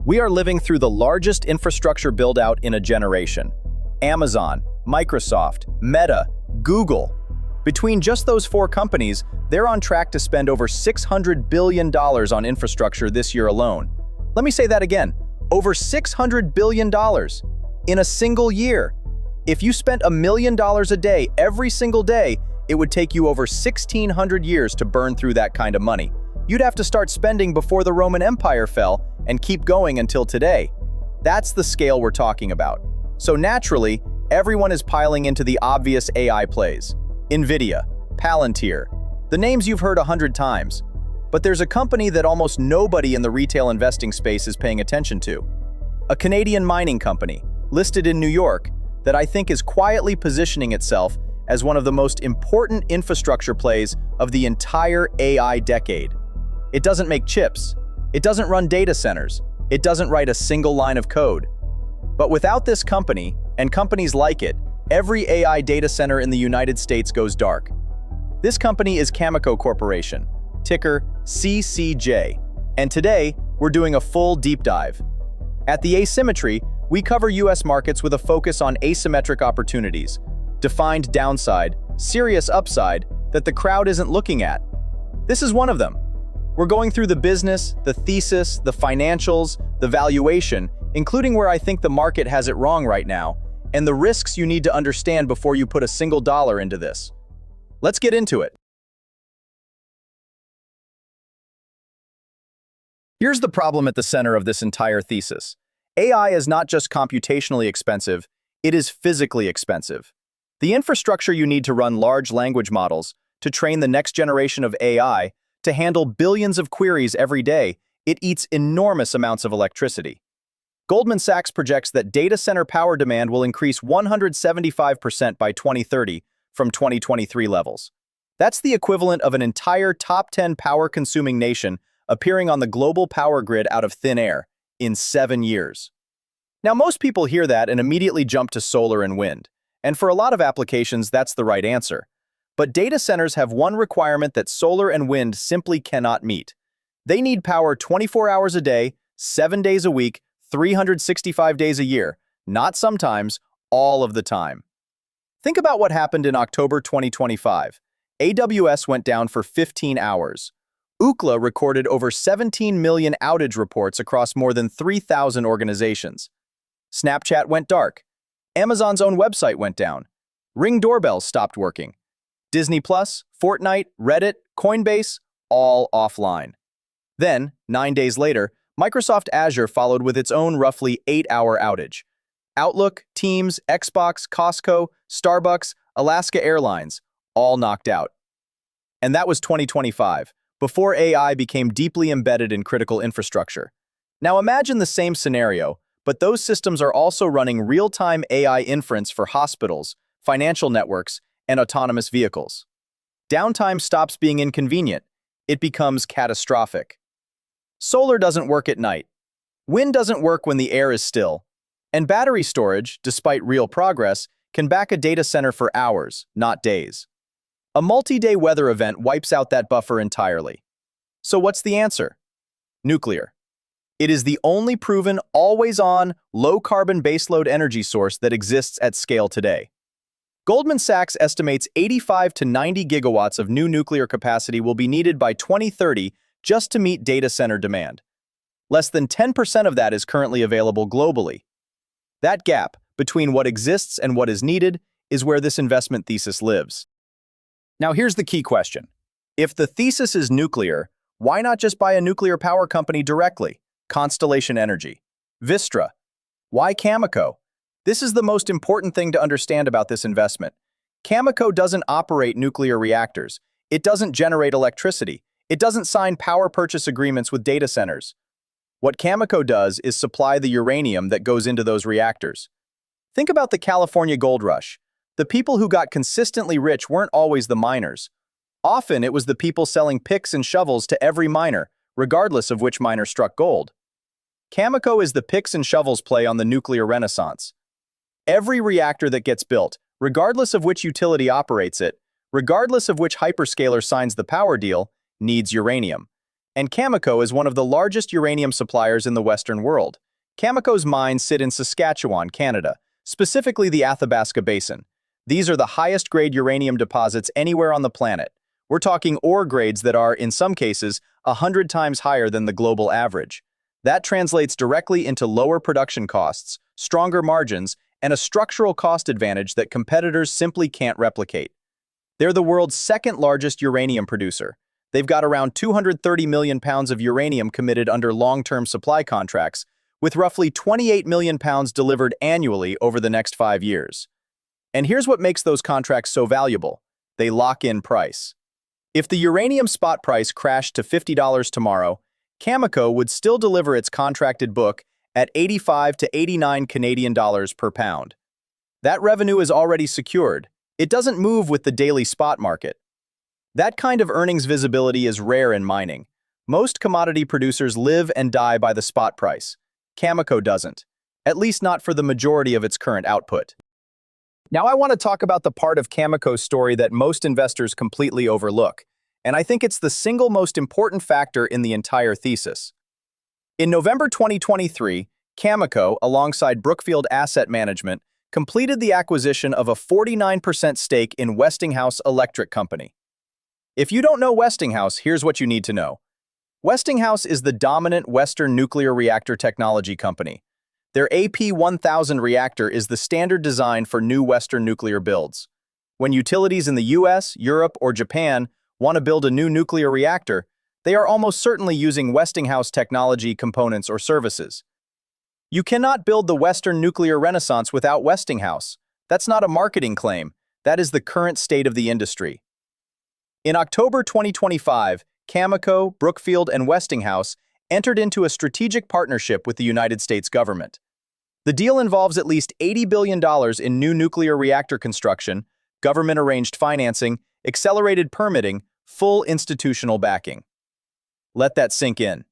We are living through the largest infrastructure build-out in a generation. Amazon, Microsoft, Meta, Google. Between just those four companies, they're on track to spend over $600 billion on infrastructure this year alone. Let me say that again, over $600 billion in a single year. If you spent $1 million a day every single day, it would take you over 1,600 years to burn through that kind of money. You'd have to start spending before the Roman Empire fell and keep going until today. That's the scale we're talking about. So naturally, everyone is piling into the obvious AI plays. NVIDIA, Palantir, the names you've heard 100 times. But there's a company that almost nobody in the retail investing space is paying attention to. A Canadian mining company, listed in New York, that I think is quietly positioning itself as one of the most important infrastructure plays of the entire AI decade. It doesn't make chips. It doesn't run data centers. It doesn't write a single line of code. But without this company, and companies like it, every AI data center in the United States goes dark. This company is Cameco Corporation, ticker CCJ, and today we're doing a full deep dive. At the Asymmetry, we cover US markets with a focus on asymmetric opportunities, defined downside, serious upside that the crowd isn't looking at. This is one of them. We're going through the business, the thesis, the financials, the valuation, including where I think the market has it wrong right now, and the risks you need to understand before you put a single dollar into this. Let's get into it. Here's the problem at the center of this entire thesis. AI is not just computationally expensive, it is physically expensive. The infrastructure you need to run large language models, to train the next generation of AI, to handle billions of queries every day, it eats enormous amounts of electricity. Goldman Sachs projects that data center power demand will increase 175% by 2030 from 2023 levels. That's the equivalent of an entire top 10 power-consuming nation appearing on the global power grid out of thin air in 7 years. Now, most people hear that and immediately jump to solar and wind. And for a lot of applications, that's the right answer. But data centers have one requirement that solar and wind simply cannot meet. They need power 24 hours a day, 7 days a week, 365 days a year, not sometimes, all of the time. Think about what happened in October 2025. AWS went down for 15 hours. Ookla recorded over 17 million outage reports across more than 3,000 organizations. Snapchat went dark. Amazon's own website went down. Ring doorbells stopped working. Disney+, Fortnite, Reddit, Coinbase, all offline. Then, 9 days later, Microsoft Azure followed with its own roughly 8-hour outage. Outlook, Teams, Xbox, Costco, Starbucks, Alaska Airlines, all knocked out. And that was 2025, before AI became deeply embedded in critical infrastructure. Now imagine the same scenario, but those systems are also running real-time AI inference for hospitals, financial networks, and autonomous vehicles. Downtime stops being inconvenient. It becomes catastrophic. Solar doesn't work at night. Wind doesn't work when the air is still. And battery storage, despite real progress, can back a data center for hours, not days. A multi-day weather event wipes out that buffer entirely. So what's the answer? Nuclear. It is the only proven, always-on, low-carbon baseload energy source that exists at scale today. Goldman Sachs estimates 85 to 90 gigawatts of new nuclear capacity will be needed by 2030 just to meet data center demand. Less than 10% of that is currently available globally. That gap between what exists and what is needed is where this investment thesis lives. Now here's the key question. If the thesis is nuclear, why not just buy a nuclear power company directly? Constellation Energy. Vistra. Why Cameco? This is the most important thing to understand about this investment. Cameco doesn't operate nuclear reactors. It doesn't generate electricity. It doesn't sign power purchase agreements with data centers. What Cameco does is supply the uranium that goes into those reactors. Think about the California gold rush. The people who got consistently rich weren't always the miners. Often it was the people selling picks and shovels to every miner, regardless of which miner struck gold. Cameco is the picks and shovels play on the nuclear renaissance. Every reactor that gets built, regardless of which utility operates it, regardless of which hyperscaler signs the power deal, needs uranium. and Cameco is one of the largest uranium suppliers in the Western world. Cameco's mines sit in Saskatchewan, Canada, specifically the Athabasca Basin. These are the highest-grade uranium deposits anywhere on the planet. We're talking ore grades that are, in some cases, 100 times higher than the global average. That translates directly into lower production costs, stronger margins, and a structural cost advantage that competitors simply can't replicate. They're the world's second-largest uranium producer. They've got around 230 million pounds of uranium committed under long-term supply contracts, with roughly 28 million pounds delivered annually over the next 5 years. And here's what makes those contracts so valuable. They lock in price. If the uranium spot price crashed to $50 tomorrow, Cameco would still deliver its contracted book at 85 to 89 Canadian dollars per pound. That revenue is already secured. It doesn't move with the daily spot market. That kind of earnings visibility is rare in mining. Most commodity producers live and die by the spot price. Cameco doesn't, at least not for the majority of its current output. Now I want to talk about the part of Cameco's story that most investors completely overlook, and I think it's the single most important factor in the entire thesis. In November 2023, Cameco, alongside Brookfield Asset Management, completed the acquisition of a 49% stake in Westinghouse Electric Company. If you don't know Westinghouse, here's what you need to know. Westinghouse is the dominant Western nuclear reactor technology company. Their AP1000 reactor is the standard design for new Western nuclear builds. When utilities in the US, Europe, or Japan want to build a new nuclear reactor, they are almost certainly using Westinghouse technology components or services. You cannot build the Western nuclear renaissance without Westinghouse. That's not a marketing claim. That is the current state of the industry. In October 2025, Cameco, Brookfield, and Westinghouse entered into a strategic partnership with the United States government. The deal involves at least $80 billion in new nuclear reactor construction, government-arranged financing, accelerated permitting, full institutional backing. Let that sink in.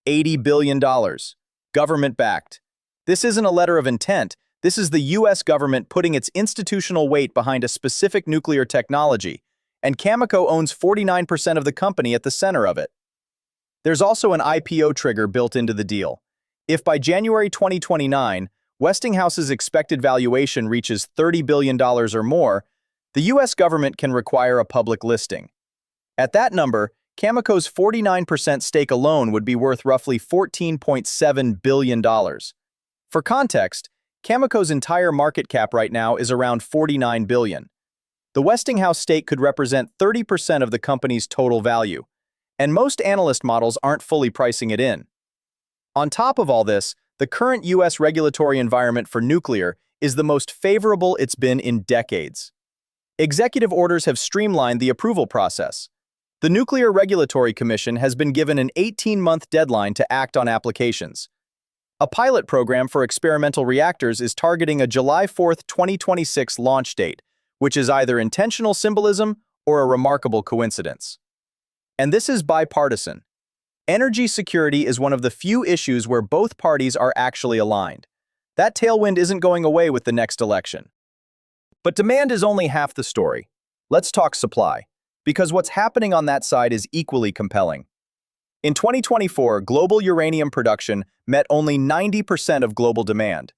$80 billion. Government-backed. This isn't a letter of intent. This is the US government putting its institutional weight behind a specific nuclear technology, and Cameco owns 49% of the company at the center of it. There's also an IPO trigger built into the deal. If by January 2029, Westinghouse's expected valuation reaches $30 billion or more, the US government can require a public listing. At that number, Cameco's 49% stake alone would be worth roughly $14.7 billion. For context, Cameco's entire market cap right now is around $49 billion. The Westinghouse stake could represent 30% of the company's total value, and most analyst models aren't fully pricing it in. On top of all this, the current US regulatory environment for nuclear is the most favorable it's been in decades. Executive orders have streamlined the approval process. The Nuclear Regulatory Commission has been given an 18-month deadline to act on applications. A pilot program for experimental reactors is targeting a July 4, 2026 launch date, which is either intentional symbolism or a remarkable coincidence. And this is bipartisan. Energy security is one of the few issues where both parties are actually aligned. That tailwind isn't going away with the next election. But demand is only half the story. Let's talk supply, because what's happening on that side is equally compelling. In 2024, global uranium production met only 90% of global demand.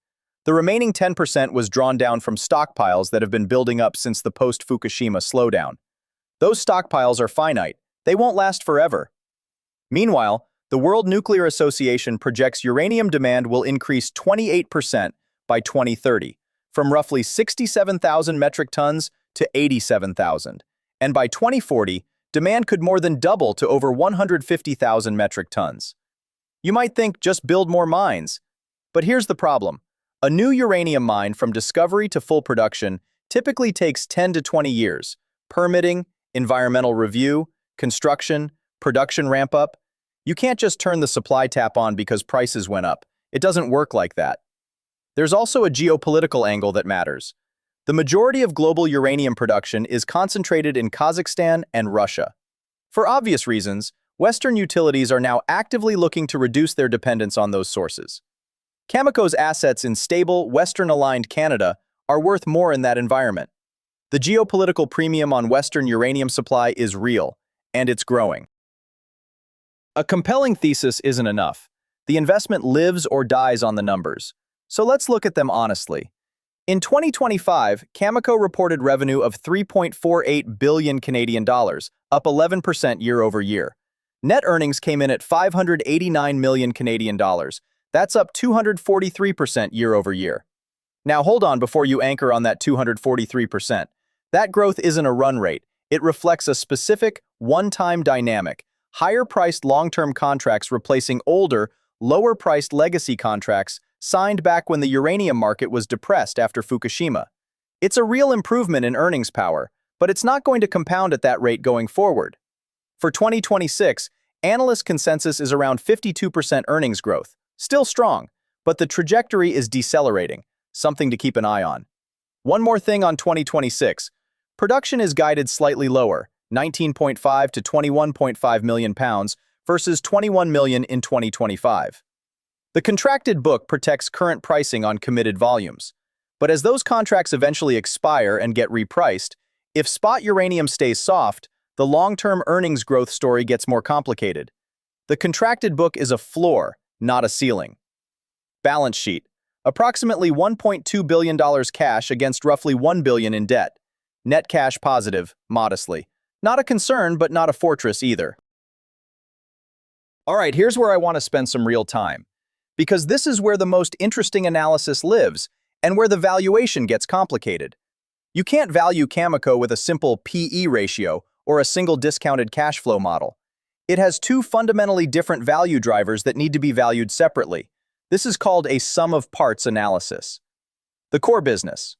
The remaining 10% was drawn down from stockpiles that have been building up since the post-Fukushima slowdown. Those stockpiles are finite. They won't last forever. Meanwhile, the World Nuclear Association projects uranium demand will increase 28% by 2030, from roughly 67,000 metric tons to 87,000. And by 2040, demand could more than double to over 150,000 metric tons. You might think just build more mines. But here's the problem. A new uranium mine from discovery to full production typically takes 10 to 20 years. Permitting, environmental review, construction, production ramp-up. You can't just turn the supply tap on because prices went up. It doesn't work like that. There's also a geopolitical angle that matters. The majority of global uranium production is concentrated in Kazakhstan and Russia. For obvious reasons, Western utilities are now actively looking to reduce their dependence on those sources. Cameco's assets in stable, Western-aligned Canada are worth more in that environment. The geopolitical premium on Western uranium supply is real, and it's growing. A compelling thesis isn't enough. The investment lives or dies on the numbers. So let's look at them honestly. In 2025, Cameco reported revenue of 3.48 billion Canadian dollars, up 11% year over year. Net earnings came in at 589 million Canadian dollars. That's up 243% year over year. Now hold on before you anchor on that 243%. That growth isn't a run rate. It reflects a specific, one-time dynamic. Higher-priced long-term contracts replacing older, lower-priced legacy contracts signed back when the uranium market was depressed after Fukushima. It's a real improvement in earnings power, but it's not going to compound at that rate going forward. For 2026, analyst consensus is around 52% earnings growth. Still strong, but the trajectory is decelerating, something to keep an eye on. One more thing on 2026. Production is guided slightly lower, 19.5 to 21.5 million pounds versus 21 million in 2025. The contracted book protects current pricing on committed volumes. But as those contracts eventually expire and get repriced, if spot uranium stays soft, the long-term earnings growth story gets more complicated. The contracted book is a floor, not a ceiling. Balance sheet. Approximately $1.2 billion cash against roughly $1 billion in debt. Net cash positive, modestly. Not a concern, but not a fortress either. All right, here's where I want to spend some real time. Because this is where the most interesting analysis lives, and where the valuation gets complicated. You can't value Cameco with a simple P/E ratio or a single discounted cash flow model. It has two fundamentally different value drivers that need to be valued separately. This is called a sum of parts analysis. The core business.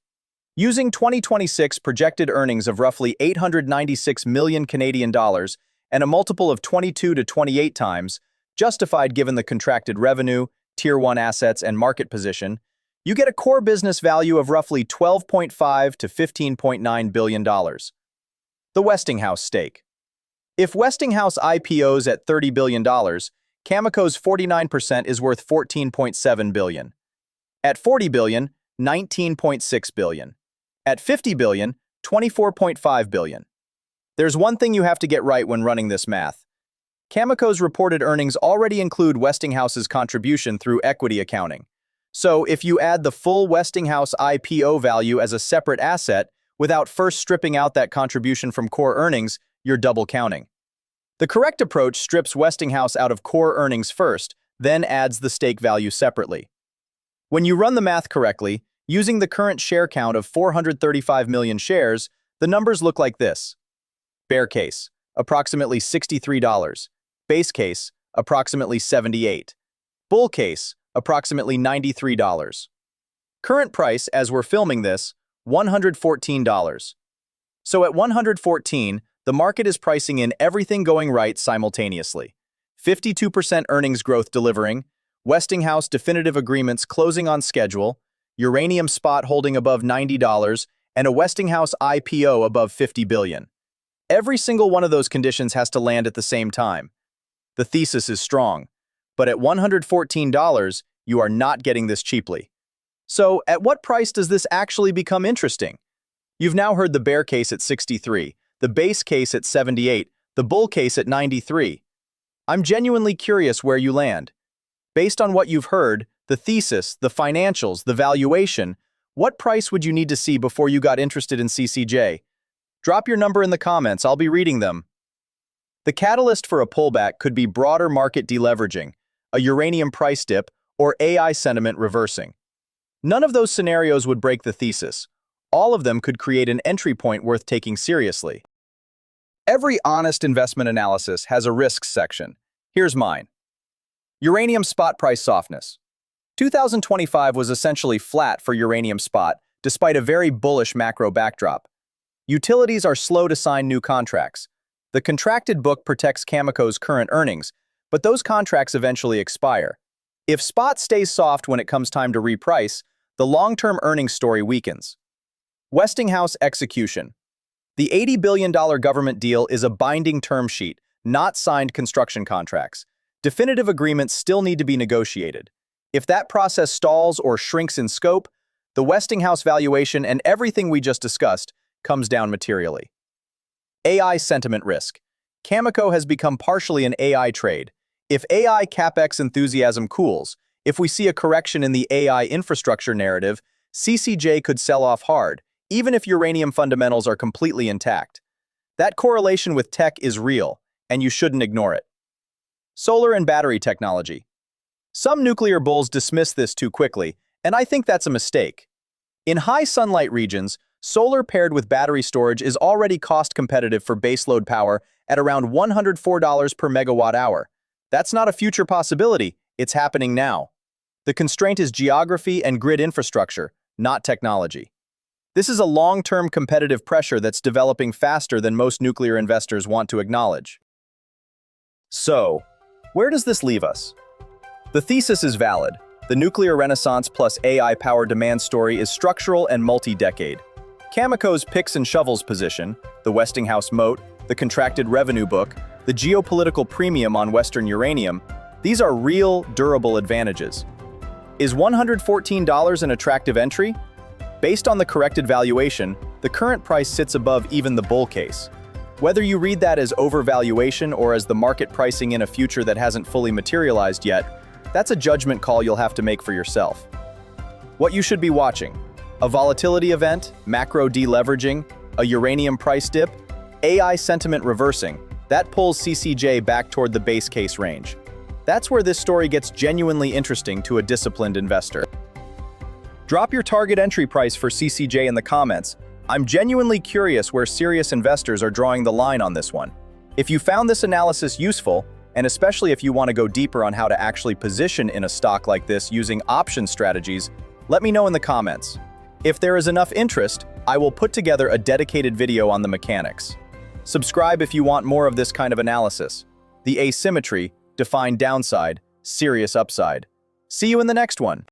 Using 2026 projected earnings of roughly 896 million Canadian dollars and a multiple of 22 to 28 times, justified given the contracted revenue, Tier 1 assets, and market position, you get a core business value of roughly $12.5 to $15.9 billion. The Westinghouse stake. If Westinghouse IPOs at $30 billion, Cameco's 49% is worth $14.7 billion. At $40 billion, $19.6 billion. At $50 billion, $24.5 billion. There's one thing you have to get right when running this math. Cameco's reported earnings already include Westinghouse's contribution through equity accounting. So if you add the full Westinghouse IPO value as a separate asset, without first stripping out that contribution from core earnings, you're double counting. The correct approach strips Westinghouse out of core earnings first, then adds the stake value separately. When you run the math correctly, using the current share count of 435 million shares, the numbers look like this. Bear case, approximately $63. Base case, approximately $78. Bull case, approximately $93. Current price, as we're filming this, $114. So at $114, the market is pricing in everything going right simultaneously. 52% earnings growth delivering, Westinghouse definitive agreements closing on schedule, uranium spot holding above $90, and a Westinghouse IPO above $50 billion. Every single one of those conditions has to land at the same time. The thesis is strong, but at $114, you are not getting this cheaply. So, at what price does this actually become interesting? You've now heard the bear case at 63, the base case at 78, the bull case at 93. I'm genuinely curious where you land. Based on what you've heard, the thesis, the financials, the valuation, what price would you need to see before you got interested in CCJ? Drop your number in the comments, I'll be reading them. The catalyst for a pullback could be broader market deleveraging, a uranium price dip, or AI sentiment reversing. None of those scenarios would break the thesis. All of them could create an entry point worth taking seriously. Every honest investment analysis has a risks section. Here's mine. Uranium spot price softness. 2025 was essentially flat for uranium spot, despite a very bullish macro backdrop. Utilities are slow to sign new contracts. The contracted book protects Cameco's current earnings, but those contracts eventually expire. If spot stays soft when it comes time to reprice, the long-term earnings story weakens. Westinghouse execution. The $80 billion government deal is a binding term sheet, not signed construction contracts. Definitive agreements still need to be negotiated. If that process stalls or shrinks in scope, the Westinghouse valuation and everything we just discussed comes down materially. AI sentiment risk. Cameco has become partially an AI trade. If AI CapEx enthusiasm cools, if we see a correction in the AI infrastructure narrative, CCJ could sell off hard, even if uranium fundamentals are completely intact. That correlation with tech is real, and you shouldn't ignore it. Solar and battery technology. Some nuclear bulls dismiss this too quickly, and I think that's a mistake. In high sunlight regions, solar paired with battery storage is already cost competitive for baseload power at around $104 per megawatt hour. That's not a future possibility, it's happening now. The constraint is geography and grid infrastructure, not technology. This is a long-term competitive pressure that's developing faster than most nuclear investors want to acknowledge. So, where does this leave us? The thesis is valid. The nuclear renaissance plus AI power demand story is structural and multi-decade. Cameco's picks and shovels position, the Westinghouse moat, the contracted revenue book, the geopolitical premium on Western uranium, these are real, durable advantages. Is $114 an attractive entry? Based on the corrected valuation, the current price sits above even the bull case. Whether you read that as overvaluation or as the market pricing in a future that hasn't fully materialized yet, that's a judgment call you'll have to make for yourself. What you should be watching: a volatility event, macro deleveraging, a uranium price dip, AI sentiment reversing. That pulls CCJ back toward the base case range. That's where this story gets genuinely interesting to a disciplined investor. Drop your target entry price for CCJ in the comments. I'm genuinely curious where serious investors are drawing the line on this one. If you found this analysis useful, and especially if you want to go deeper on how to actually position in a stock like this using option strategies, let me know in the comments. If there is enough interest, I will put together a dedicated video on the mechanics. Subscribe if you want more of this kind of analysis. The asymmetry, defined downside, serious upside. See you in the next one.